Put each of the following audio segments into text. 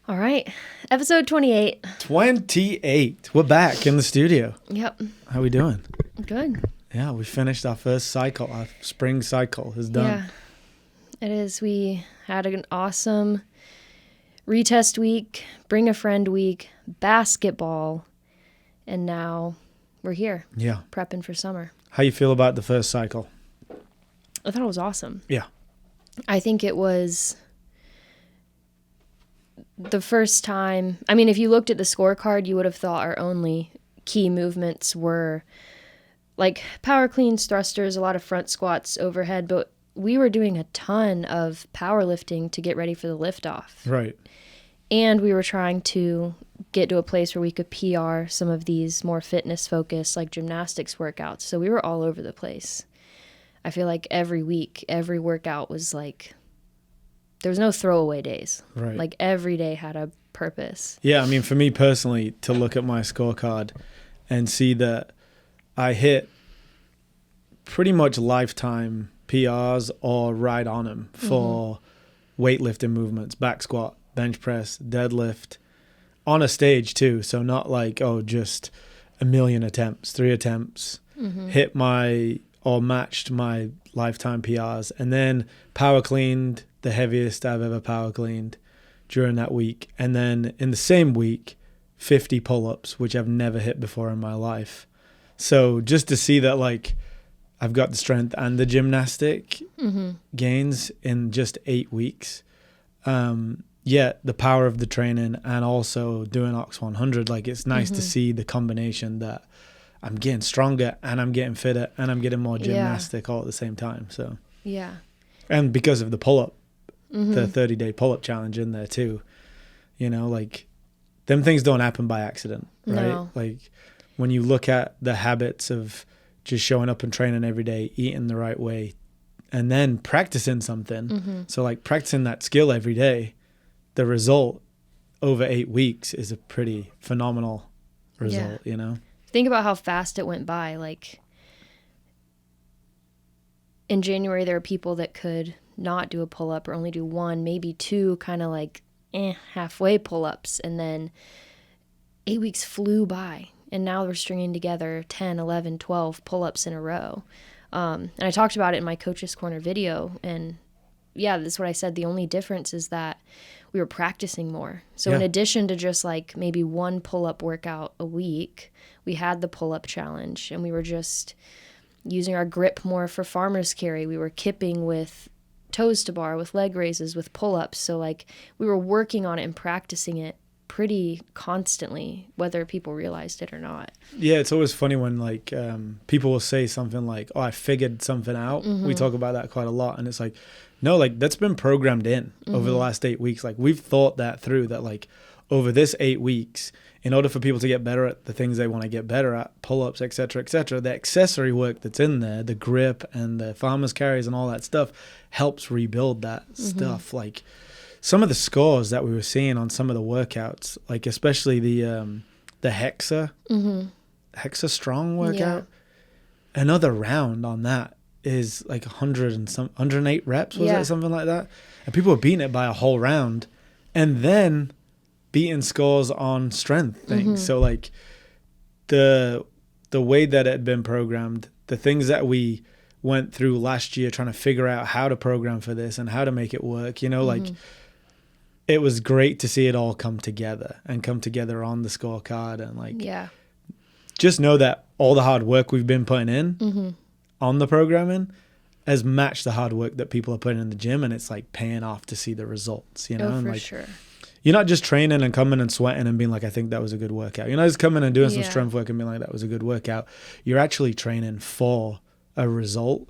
All right. Episode 28. 28. We're back in the studio. Yep. How we doing? Good. Yeah, we finished our first cycle. Our spring cycle is done. Yeah, it is. We had an awesome retest week, bring a friend week, basketball, and now we're here. Yeah. Prepping for summer. How you feel about the first cycle? I thought it was awesome. Yeah. I think it was the first time. I mean, if you looked at the scorecard, you would have thought our only key movements were like power cleans, thrusters, a lot of front squats, overhead, but we were doing a ton of powerlifting to get ready for the liftoff. Right. And we were trying to get to a place where we could PR some of these more fitness focused, like gymnastics workouts. So we were all over the place. I feel like every week, every workout was like, there was no throwaway days. Right. Like every day had a purpose. Yeah, I mean, for me personally, to look at my scorecard and see that I hit pretty much lifetime PRs or right on them for weightlifting movements, back squat, bench press, deadlift, on a stage too. So not like, just a million attempts, 3 attempts, hit my or matched my lifetime PRs, and then power cleaned the heaviest I've ever power cleaned during that week. And then in the same week, 50 pull-ups, which I've never hit before in my life. So just to see that, like, I've got the strength and the gymnastic gains in just 8 weeks. Yet the power of the training and also doing Ox 100, like, it's nice to see the combination that I'm getting stronger and I'm getting fitter and I'm getting more gymnastic all at the same time. So yeah. And because of the pull-up, the 30-day pull-up challenge in there too, you know, like, them things don't happen by accident, right? No. Like, when you look at the habits of just showing up and training every day, eating the right way, and then practicing something. So like practicing that skill every day, the result over 8 weeks is a pretty phenomenal result, you know? Think about how fast it went by. Like, in January, there were people that could not do a pull-up or only do 1, maybe 2 kind of like halfway pull-ups. And then 8 weeks flew by. And now we're stringing together 10, 11, 12 pull-ups in a row. And I talked about it in my Coach's Corner video. And yeah, that's what I said. The only difference is that we were practicing more. So in addition to just like maybe 1 pull-up workout a week, we had the pull-up challenge. And we were just using our grip more for farmer's carry. We were kipping with toes to bar, with leg raises, with pull-ups. So like we were working on it and practicing it pretty constantly, whether people realized it or not. Yeah, it's always funny when like people will say something like, I figured something out. We talk about that quite a lot, and it's like, no, like, that's been programmed in over the last 8 weeks. Like, we've thought that through, that like over this 8 weeks, in order for people to get better at the things they want to get better at, pull-ups, etc., the accessory work that's in there, the grip and the farmer's carries and all that stuff, helps rebuild that stuff. Like, some of the scores that we were seeing on some of the workouts, like especially the Hexa Strong workout, another round on that is like 108 reps, was it, something like that? And people were beating it by a whole round, and then beating scores on strength things. So like the way that it had been programmed, the things that we went through last year trying to figure out how to program for this and how to make it work, you know, like, it was great to see it all come together on the scorecard, and like, just know that all the hard work we've been putting in on the programming has matched the hard work that people are putting in the gym, and it's like paying off to see the results, you know? Oh, and for like, sure. You're not just training and coming and sweating and being like, I think that was a good workout. You're not just coming and doing some strength work and being like, that was a good workout. You're actually training for a result,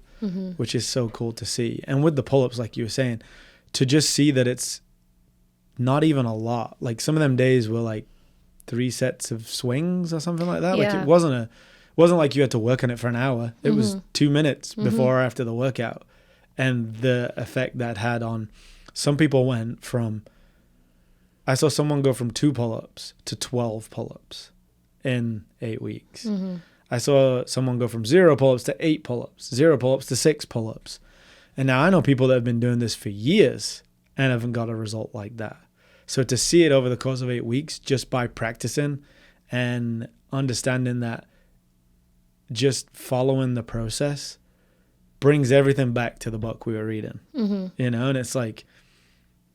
which is so cool to see. And with the pull-ups, like you were saying, to just see that it's not even a lot. Like, some of them days were like 3 sets of swings or something like that. Like, it wasn't like you had to work on it for an hour. It was 2 minutes before or after the workout. And the effect that had on some people went from, I saw someone go from 2 pull-ups to 12 pull-ups in 8 weeks. I saw someone go from 0 pull-ups to 8 pull-ups, 0 pull-ups to 6 pull-ups. And now I know people that have been doing this for years and haven't got a result like that. So to see it over the course of 8 weeks, just by practicing and understanding that just following the process brings everything back to the book we were reading, you know? And it's like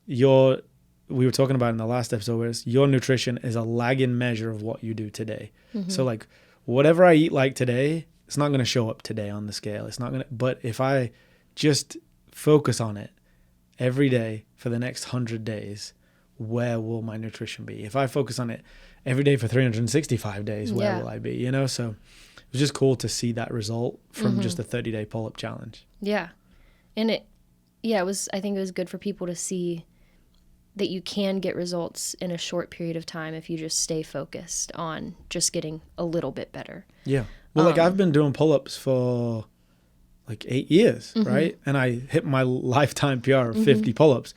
we were talking about in the last episode, where it's your nutrition is a lagging measure of what you do today. So like whatever I eat like today, it's not going to show up today on the scale. It's not going to, but if I just focus on it every day for the next 100 days, where will my nutrition be? If I focus on it every day for 365 days, where will I be? You know, so it was just cool to see that result from just a 30-day pull-up challenge. Yeah. And it was, I think it was good for people to see that you can get results in a short period of time if you just stay focused on just getting a little bit better. Yeah. Well, like I've been doing pull-ups for like 8 years, right? And I hit my lifetime PR of 50 pull-ups.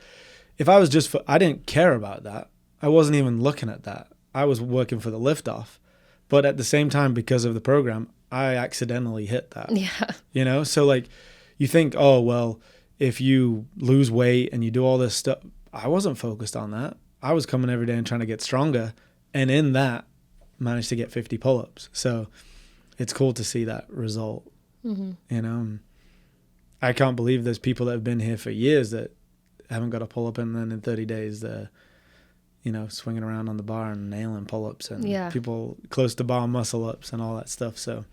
If I was just I didn't care about that. I wasn't even looking at that. I was working for the lift off. But at the same time, because of the program, I accidentally hit that. Yeah. You know? So like you think, oh, well, if you lose weight and you do all this stuff, I wasn't focused on that. I was coming every day and trying to get stronger. And in that, managed to get 50 pull-ups. So it's cool to see that result. You know? I can't believe there's people that have been here for years that haven't got a pull-up, and then in 30 days they're, you know, swinging around on the bar and nailing pull-ups, and people close to bar muscle-ups and all that stuff. So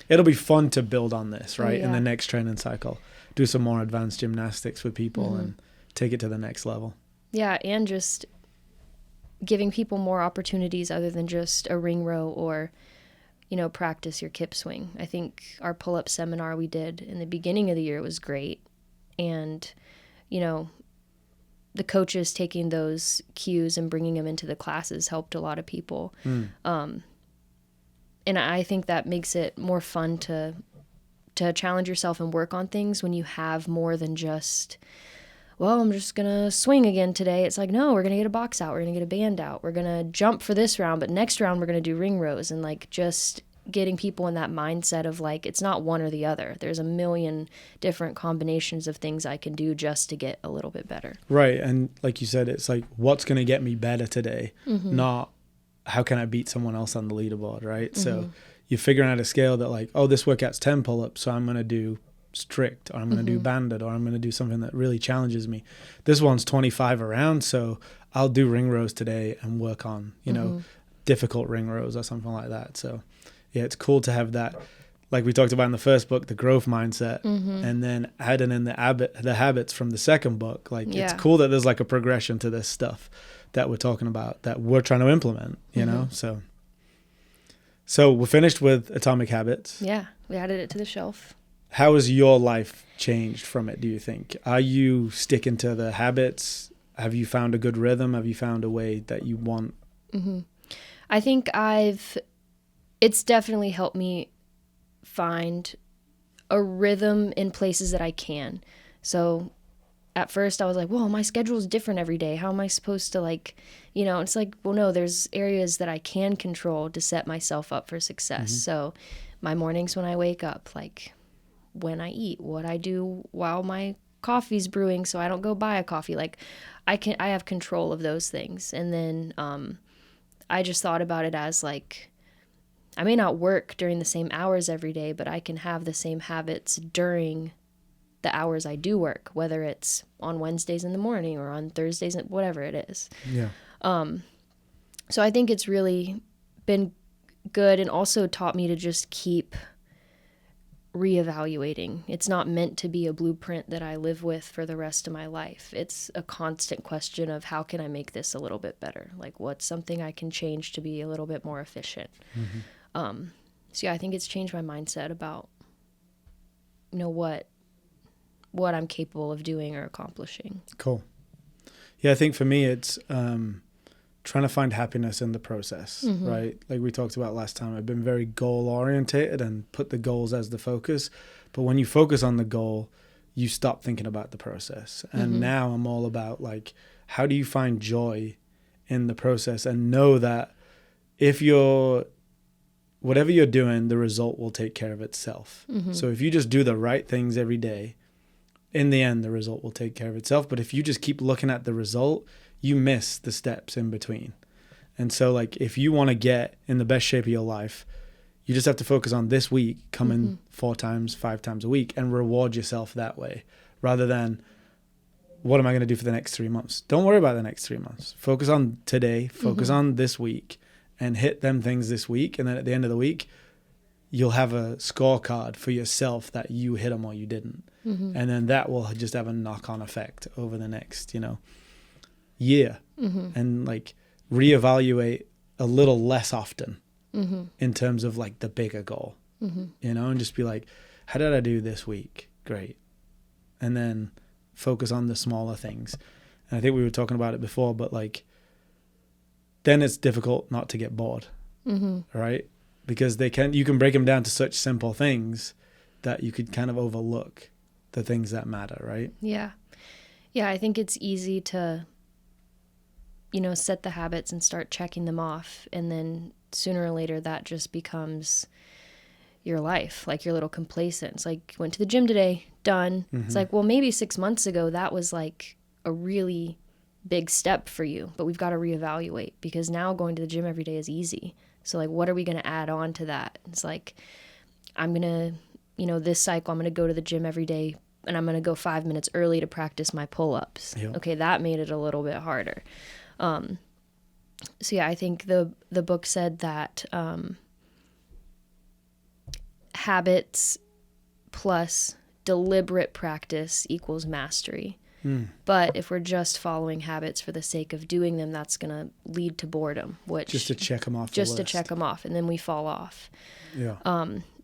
it'll be fun to build on this, right? In the next training cycle, do some more advanced gymnastics with people and take it to the next level. Yeah, and just giving people more opportunities other than just a ring row or, you know, practice your kip swing. I think our pull-up seminar we did in the beginning of the year was great. And, you know, the coaches taking those cues and bringing them into the classes helped a lot of people. And I think that makes it more fun to challenge yourself and work on things when you have more than just, well, I'm just going to swing again today. It's like, no, we're going to get a box out. We're going to get a band out. We're going to jump for this round, but next round we're going to do ring rows. And like just getting people in that mindset of like, it's not one or the other. There's a million different combinations of things I can do just to get a little bit better. Right. And like you said, it's like, what's going to get me better today? Not how can I beat someone else on the leaderboard, right? So you're figuring out a scale that like, oh, this workout's 10 pull-ups, so I'm going to do strict, or I'm going to do banded, or I'm going to do something that really challenges me. This one's 25 around, so I'll do ring rows today and work on, you know, difficult ring rows or something like that. So yeah, it's cool to have that, like we talked about in the first book, the growth mindset, and then adding in the habits from the second book. Like it's cool that there's like a progression to this stuff that we're talking about that we're trying to implement, you know? So we're finished with Atomic Habits. Yeah, we added it to the shelf. How has your life changed from it, do you think? Are you sticking to the habits? Have you found a good rhythm? Have you found a way that you want? I think it's definitely helped me find a rhythm in places that I can. So at first I was like, well, my schedule is different every day. How am I supposed to like, you know, it's like, well, no, there's areas that I can control to set myself up for success. So my mornings when I wake up, like when I eat, what I do while my coffee's brewing so I don't go buy a coffee. Like I have control of those things. And then I just thought about it as like, I may not work during the same hours every day, but I can have the same habits during the hours I do work, whether it's on Wednesdays in the morning or on Thursdays, whatever it is. Yeah. So I think it's really been good and also taught me to just keep reevaluating. It's not meant to be a blueprint that I live with for the rest of my life. It's a constant question of how can I make this a little bit better? Like what's something I can change to be a little bit more efficient? So yeah, I think it's changed my mindset about, you know, what I'm capable of doing or accomplishing. Cool. Yeah, I think for me it's trying to find happiness in the process, right? Like we talked about last time, I've been very goal orientated and put the goals as the focus. But when you focus on the goal, you stop thinking about the process. And now I'm all about like, how do you find joy in the process and know that whatever you're doing, the result will take care of itself. So if you just do the right things every day, in the end, the result will take care of itself. But if you just keep looking at the result, you miss the steps in between. And so like if you want to get in the best shape of your life, you just have to focus on this week, coming 4 times, 5 times a week, and reward yourself that way, rather than what am I going to do for the next 3 months? Don't worry about the next 3 months. Focus on today, focus on this week, and hit them things this week. And then at the end of the week, you'll have a scorecard for yourself that you hit them or you didn't. And then that will just have a knock-on effect over the next, year. And like reevaluate a little less often in terms of like the bigger goal, and just be like, how did I do this week? Great. And then focus on the smaller things. And I think we were talking about it before, but like, then it's difficult not to get bored, right? Because you can break them down to such simple things that you could kind of overlook the things that matter, right? Yeah. Yeah, I think it's easy to, set the habits and start checking them off. And then sooner or later that just becomes your life, like you're a little complacent. It's like, went to the gym today, done. It's like, well, maybe 6 months ago that was like a really big step for you, but we've got to reevaluate, because now going to the gym every day is easy. So like, what are we going to add on to that? It's like, I'm going to, this cycle, I'm going to go to the gym every day and I'm going to go 5 minutes early to practice my pull-ups. Yep. Okay, that made it a little bit harder. So yeah, I think the book said that habits plus deliberate practice equals mastery. But if we're just following habits for the sake of doing them, that's going to lead to boredom, which just to check them off just to check them off, and then we fall off. Yeah.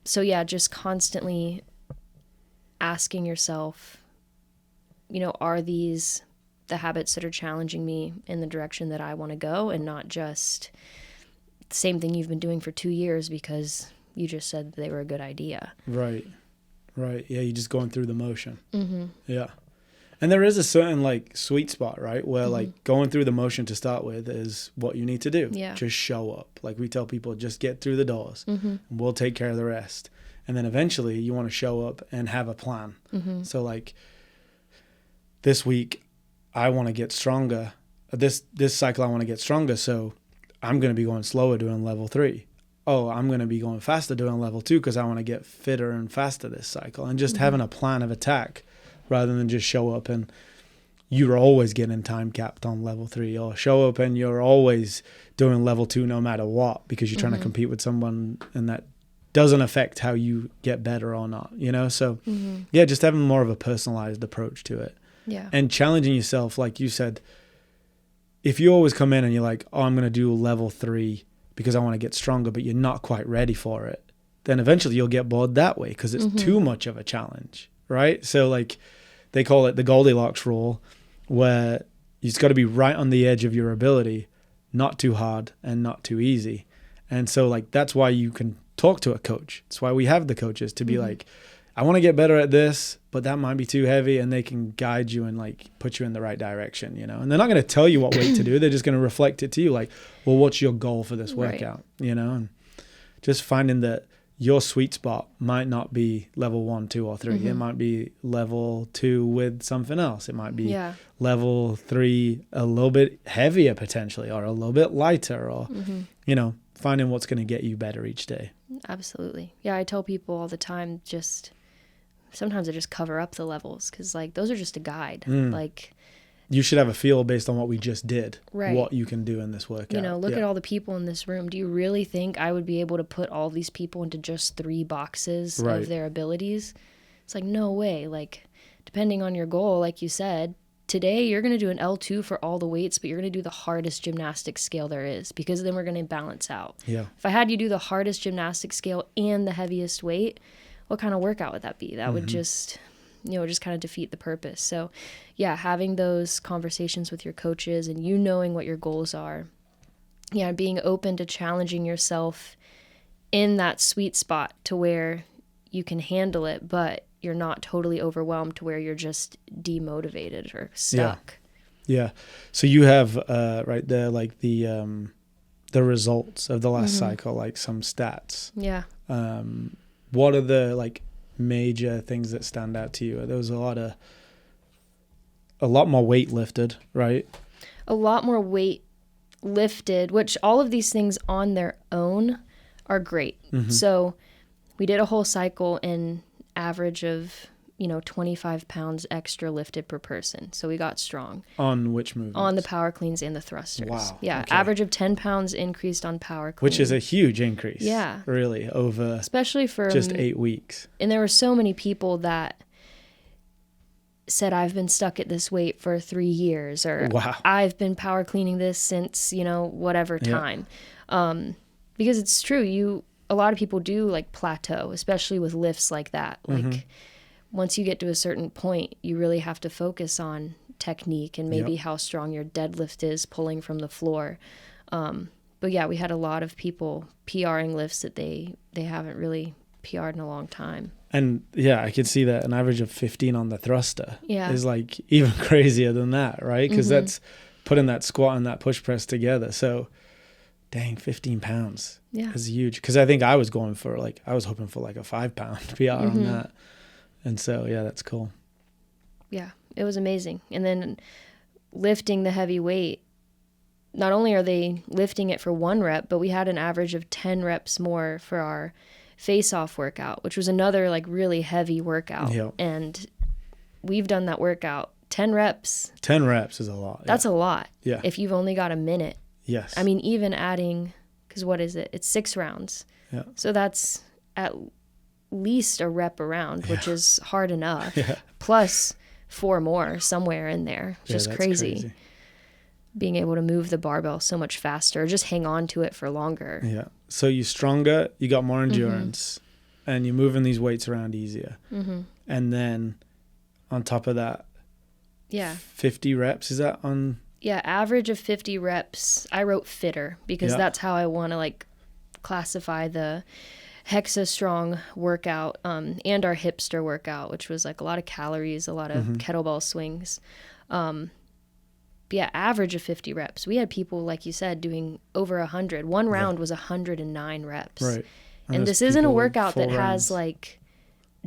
So yeah, just constantly asking yourself, are these the habits that are challenging me in the direction that I want to go, and not just the same thing you've been doing for 2 years because you just said they were a good idea. Right. Yeah, you're just going through the motion. Yeah. And there is a certain like sweet spot, right? Where like going through the motion to start with is what you need to do. Yeah. Just show up. Like we tell people, just get through the doors and we'll take care of the rest. And then eventually you want to show up and have a plan. So like this week I want to get stronger. This cycle I want to get stronger. So I'm going to be going slower doing level 3. Oh, I'm going to be going faster doing level 2 because I want to get fitter and faster this cycle. And just having a plan of attack, rather than just show up and you're always getting time capped on level 3, or show up and you're always doing level 2 no matter what, because you're trying to compete with someone and that doesn't affect how you get better or not, So yeah, just having more of a personalized approach to it. Yeah. And challenging yourself, like you said, if you always come in and you're like, oh, I'm going to do level 3 because I want to get stronger, but you're not quite ready for it, then eventually you'll get bored that way because it's too much of a challenge, right? So like, they call it the Goldilocks rule, where you just got to be right on the edge of your ability, not too hard and not too easy. And so like, that's why you can talk to a coach. It's why we have the coaches, to be like, I want to get better at this, but that might be too heavy, and they can guide you and like put you in the right direction, and they're not going to tell you what weight to do. They're just going to reflect it to you. Like, well, what's your goal for this workout? And just finding that your sweet spot might not be level 1, 2, or 3. It might be level 2 with something else. It might be level 3 a little bit heavier potentially, or a little bit lighter, or, finding what's going to get you better each day. Absolutely. Yeah, I tell people all the time, sometimes I just cover up the levels because like those are just a guide. Like, you should have a feel based on what we just did, right, what you can do in this workout. Look at all the people in this room. Do you really think I would be able to put all these people into just 3 boxes of their abilities? It's like, no way. Like, depending on your goal, like you said, today you're going to do an L2 for all the weights, but you're going to do the hardest gymnastics scale there is, because then we're going to balance out. Yeah. If I had you do the hardest gymnastics scale and the heaviest weight, what kind of workout would that be? That would just kind of defeat the purpose. So yeah, having those conversations with your coaches and knowing what your goals are. Yeah, being open to challenging yourself in that sweet spot to where you can handle it, but you're not totally overwhelmed to where you're just demotivated or stuck. Yeah. So you have right there, like the results of the last cycle, like some stats. Yeah. What are the like major things that stand out to you? There was a lot more weight lifted, right? a lot more weight lifted, which all of these things on their own are great. So we did a whole cycle in average of, 25 pounds extra lifted per person. So we got strong. On which movements? On the power cleans and the thrusters. Wow. Yeah. Okay. Average of 10 pounds increased on power clean. Which is a huge increase. Yeah. Really, over especially for just 8 weeks. And there were so many people that said, I've been stuck at this weight for 3 years, or wow. I've been power cleaning this since, whatever time. Because it's true. A lot of people do like plateau, especially with lifts like that. Like once you get to a certain point, you really have to focus on technique and maybe how strong your deadlift is pulling from the floor. But yeah, we had a lot of people PRing lifts that they haven't really PR'd in a long time. And yeah, I could see that an average of 15 on the thruster is like even crazier than that, right? Because that's putting that squat and that push press together. So dang, 15 pounds is huge. Because I think I was hoping for like a 5-pound PR on that. And so, yeah, that's cool. Yeah, it was amazing. And then lifting the heavy weight, not only are they lifting it for 1 rep, but we had an average of 10 reps more for our face-off workout, which was another like really heavy workout. Yep. And we've done that workout 10 reps. 10 reps is a lot. That's a lot. Yeah. If you've only got a minute. Yes. I mean, even adding, because what is it? It's 6 rounds. Yeah. So that's at least a rep around, which is hard enough. Plus 4 more somewhere in there. Just crazy. Being able to move the barbell so much faster, just hang on to it for longer. Yeah. So you're stronger, you got more endurance, and you're moving these weights around easier. And then on top of that, 50 reps, is that on? Yeah, average of 50 reps. I wrote fitter because that's how I want to like classify the Hexa Strong workout and our hipster workout, which was like a lot of calories, a lot of kettlebell swings. Yeah, average of 50 reps. We had people, like you said, doing over 100. One round was 109 reps. Right. And this isn't a workout that has like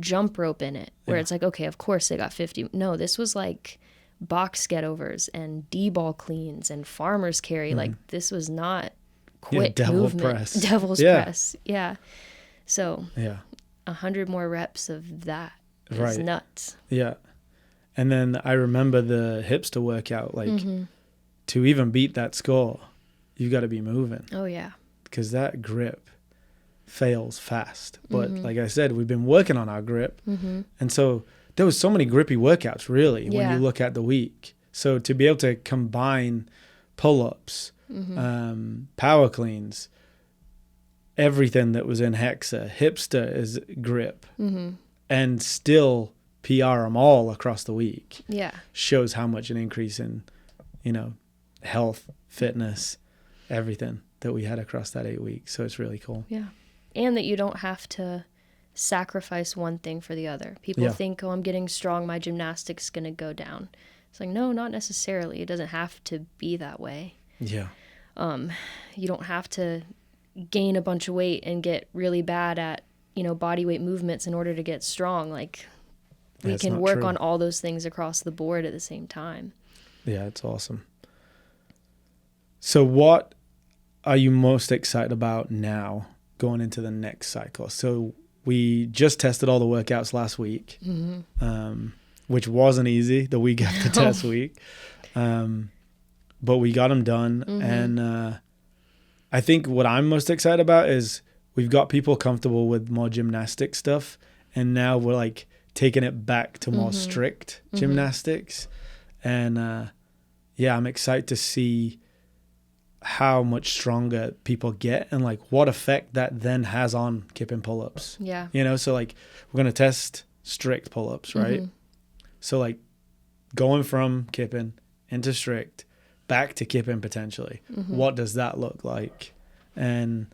jump rope in it, where it's like, okay, of course they got 50. No, this was like box get overs and D-ball cleans and farmer's carry. Like this was not quick movement. Press. Devil's press. Yeah. So 100 more reps of that is nuts. Yeah. And then I remember the hipster workout, like to even beat that score, you got to be moving. Oh, yeah. Because that grip fails fast. But like I said, we've been working on our grip. And so there was so many grippy workouts, really, when you look at the week. So to be able to combine pull-ups, power cleans, everything that was in Hexa, hipster is grip, and still PR them all across the week. Yeah. Shows how much an increase in, health, fitness, everything that we had across that 8 weeks. So it's really cool. Yeah. And that you don't have to sacrifice one thing for the other. People think, I'm getting strong, my gymnastics going to go down. It's like, no, not necessarily. It doesn't have to be that way. Yeah. You don't have to gain a bunch of weight and get really bad at, body weight movements in order to get strong. Like, we can work on all those things across the board at the same time. Yeah, it's awesome. So what are you most excited about now going into the next cycle? So we just tested all the workouts last week, which wasn't easy, the week after test week. But we got them done. And I think what I'm most excited about is we've got people comfortable with more gymnastic stuff. And now we're like taking it back to more strict gymnastics. And I'm excited to see how much stronger people get and like what effect that then has on kipping pull-ups. Yeah. So like we're going to test strict pull-ups, right? So like going from kipping into strict back to kipping potentially. What does that look like? And,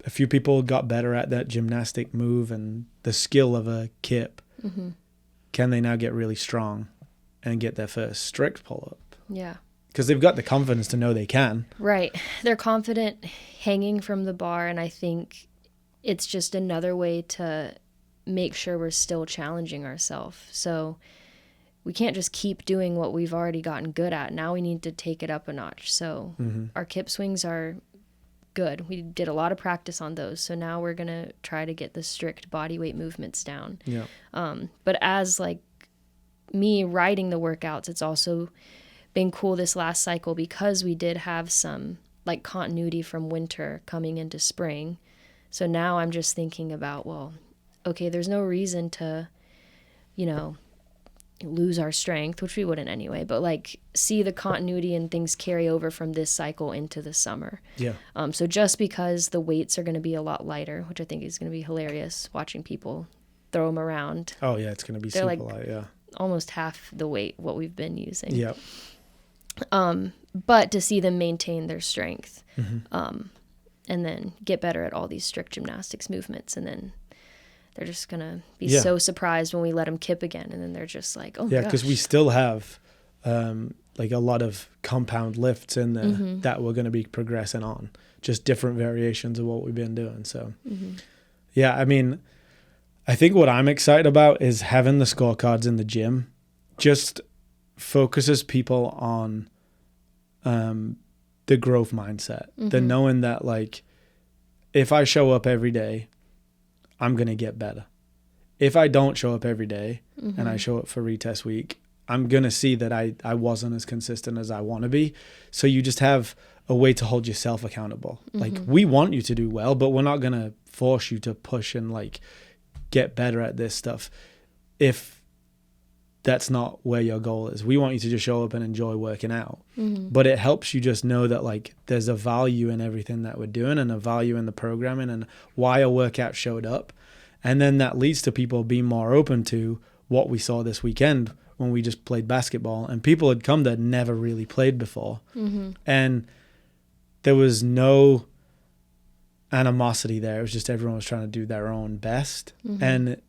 a few people got better at that gymnastic move and the skill of a kip. Can they now get really strong and get their first strict pull-up? Yeah. Because they've got the confidence to know they can. Right. They're confident hanging from the bar, and I think it's just another way to make sure we're still challenging ourselves. So we can't just keep doing what we've already gotten good at. Now we need to take it up a notch. So our kip swings are good. We did a lot of practice on those. So now we're going to try to get the strict body weight movements down. Yeah. But as like me writing the workouts, it's also been cool this last cycle because we did have some like continuity from winter coming into spring. So now I'm just thinking about, well, okay, there's no reason to, you know, lose our strength, which we wouldn't anyway, but like see the continuity and things carry over from this cycle into the summer. Yeah. So just because the weights are going to be a lot lighter, which I think is going to be hilarious watching people throw them around. Oh yeah, it's going to be super light. Yeah. Almost half the weight what we've been using. Yeah. But to see them maintain their strength, and then get better at all these strict gymnastics movements, and then they're just going to be so surprised when we let them kip again. And then they're just like, oh, yeah, because we still have like a lot of compound lifts in there that we're going to be progressing on, just different variations of what we've been doing. So, yeah, I mean, I think what I'm excited about is having the scorecards in the gym just focuses people on the growth mindset, the knowing that like if I show up every day, I'm going to get better. If I don't show up every day and I show up for retest week, I'm going to see that I wasn't as consistent as I want to be. So you just have a way to hold yourself accountable. Like we want you to do well, but we're not going to force you to push and like get better at this stuff if that's not where your goal is. We want you to just show up and enjoy working out. But it helps you just know that like there's a value in everything that we're doing and a value in the programming and why a workout showed up. And then that leads to people being more open to what we saw this weekend when we just played basketball. And people had come that never really played before. And there was no animosity there. It was just everyone was trying to do their own best. And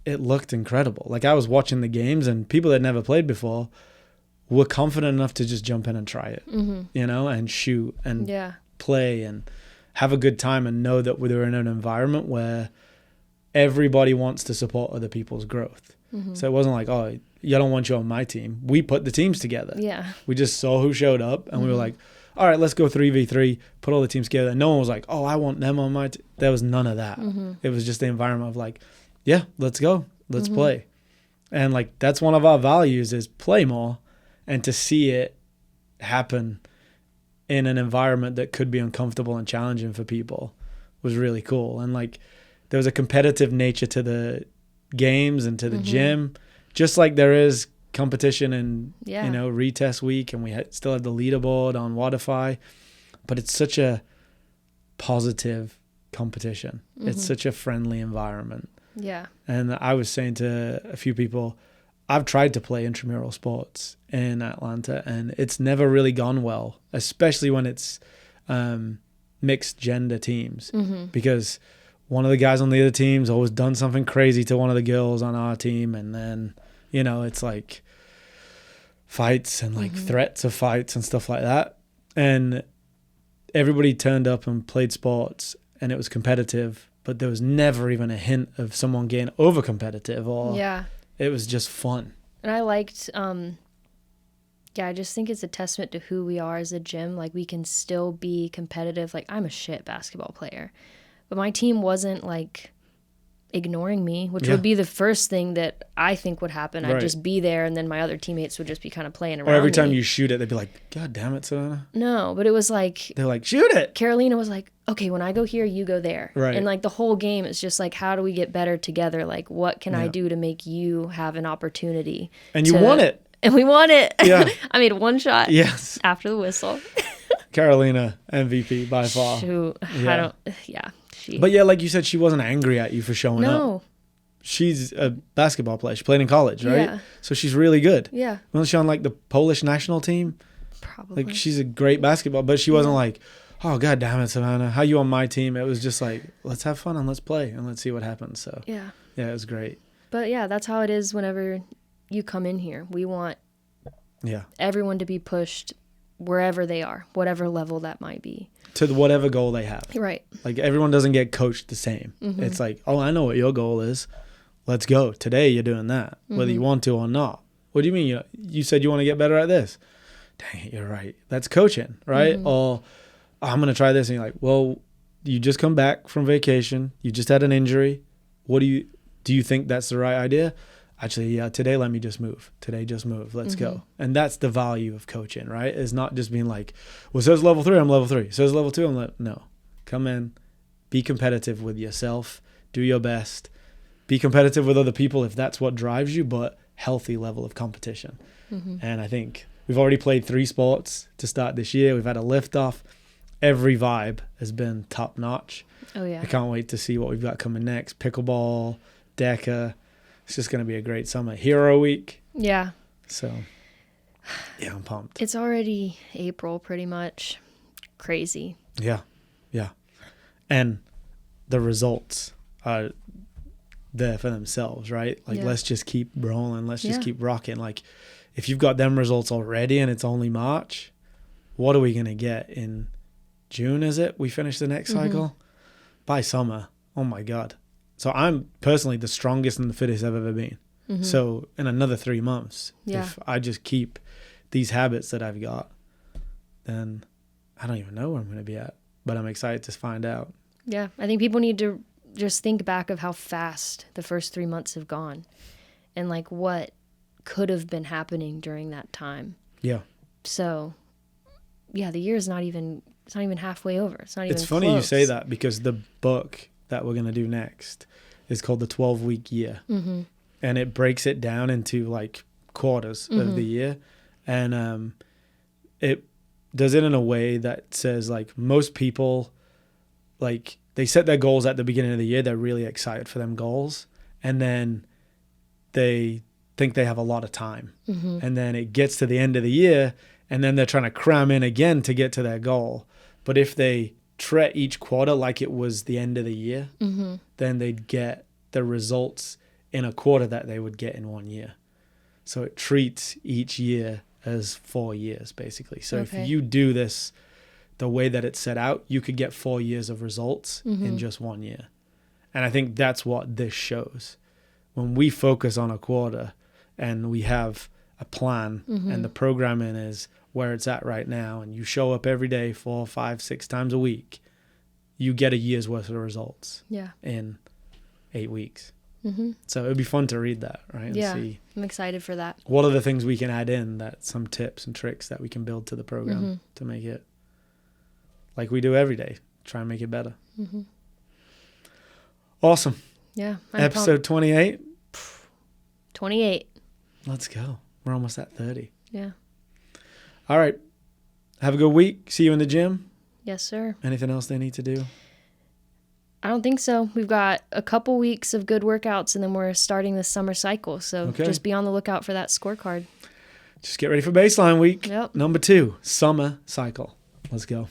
it looked incredible. Like I was watching the games and people that never played before were confident enough to just jump in and try it, you know, and shoot and play and have a good time and know that we're in an environment where everybody wants to support other people's growth. So it wasn't like, oh, I don't want you on my team. We put the teams together. Yeah. We just saw who showed up and we were like, all right, let's go 3v3, put all the teams together. And no one was like, oh, I want them on my team. There was none of that. It was just the environment of like, yeah, let's go. Let's play. And like, that's one of our values is play more, and to see it happen in an environment that could be uncomfortable and challenging for people was really cool. And like, there was a competitive nature to the games and to the gym, just like there is competition in, you know, retest week, and we still have the leaderboard on Waterfy, but it's such a positive competition. It's such a friendly environment. Yeah. And I was saying to a few people, I've tried to play intramural sports in Atlanta and it's never really gone well, especially when it's mixed gender teams, because one of the guys on the other team's always done something crazy to one of the girls on our team. And then, you know, it's like fights and like threats of fights and stuff like that. And everybody turned up and played sports and it was competitive, but there was never even a hint of someone getting over competitive or it was just fun. And I liked, I just think it's a testament to who we are as a gym. Like we can still be competitive. Like I'm a shit basketball player, but my team wasn't like ignoring me, which would be the first thing that I think would happen. I'd just be there and then my other teammates would just be kind of playing around. Or every time you shoot it, they'd be like, God damn it, Savannah. No, but it was like, they're like, shoot it. Carolina was like, okay, when I go here, you go there. Right. And like the whole game is just like, how do we get better together? Like, what can I do to make you have an opportunity? And you won it. And we won it. Yeah. I made one shot. Yes. After the whistle. Carolina, MVP by far. Shoot. Yeah. She. But yeah, like you said, she wasn't angry at you for showing up. No. She's a basketball player. She played in college, right? Yeah. So she's really good. Yeah. Wasn't she on like the Polish national team? Probably. Like she's a great basketball, but she wasn't like, oh, God damn it, Savannah, how you on my team? It was just like, let's have fun and let's play and let's see what happens. So yeah, it was great. But yeah, that's how it is whenever you come in here. We want everyone to be pushed wherever they are, whatever level that might be. To whatever goal they have. Right. Like everyone doesn't get coached the same. It's like, oh, I know what your goal is. Let's go. Today you're doing that, whether you want to or not. What do you mean? You said you want to get better at this. Dang it, you're right. That's coaching, right? Mm-hmm. Or I'm going to try this. And you're like, well, you just come back from vacation. You just had an injury. Do you think that's the right idea? Actually, yeah, today let me just move. Today just move. Let's Mm-hmm. go. And that's the value of coaching, right? It's not just being like, well, so it's level 3, I'm level 3. So it's level 2, no. Come in, be competitive with yourself, do your best, be competitive with other people if that's what drives you, but healthy level of competition. Mm-hmm. And I think we've already played 3 sports to start this year. We've had a lift off. Every vibe has been top notch. Oh, yeah. I can't wait to see what we've got coming next. Pickleball, DECA. It's just going to be a great summer. Hero Week. Yeah. So, yeah, I'm pumped. It's already April, pretty much. Crazy. Yeah. And the results are there for themselves, right? Like, Yeah. let's just keep rolling. Let's just Yeah. keep rocking. Like, if you've got them results already and it's only March, what are we going to get in June, is it? We finish the next Mm-hmm. cycle? By summer, oh my God. So I'm personally the strongest and the fittest I've ever been. Mm-hmm. So in another 3 months, Yeah. if I just keep these habits that I've got, then I don't even know where I'm going to be at. But I'm excited to find out. Yeah. I think people need to just think back of how fast the first 3 months have gone and like what could have been happening during that time. Yeah. So, yeah, the year is not even, it's not even halfway over. It's not even It's funny close. you say that because the book that we're going to do next is called The 12-Week Year. Mm-hmm. And it breaks it down into like quarters of the year. And it does it in a way that says like most people, like they set their goals at the beginning of the year. They're really excited for them goals. And then they think they have a lot of time. Mm-hmm. And then it gets to the end of the year and then they're trying to cram in again to get to their goal. But if they treat each quarter like it was the end of the year, Mm-hmm. then they'd get the results in a quarter that they would get in 1 year. So it treats each year as 4 years, basically. So Okay. if you do this the way that it's set out, you could get 4 years of results in just 1 year. And I think that's what this shows. When we focus on a quarter and we have a plan and the programming is where it's at right now, and you show up every day 4, 5, 6 times a week, you get a year's worth of results Yeah. in 8 weeks. Mm-hmm. So it would be fun to read that, right? And Yeah. see I'm excited for that. what are the things we can add in, that some tips and tricks that we can build to the program to make it like we do every day, try and make it better. Mm-hmm. Awesome. Yeah. I'm Episode 28. 28. Let's go. We're almost at 30. Yeah. All right. Have a good week. See you in the gym. Yes, sir. Anything else they need to do? I don't think so. We've got a couple weeks of good workouts, and then we're starting the summer cycle. So Okay. just be on the lookout for that scorecard. Just get ready for baseline week. Yep. Number 2, summer cycle. Let's go.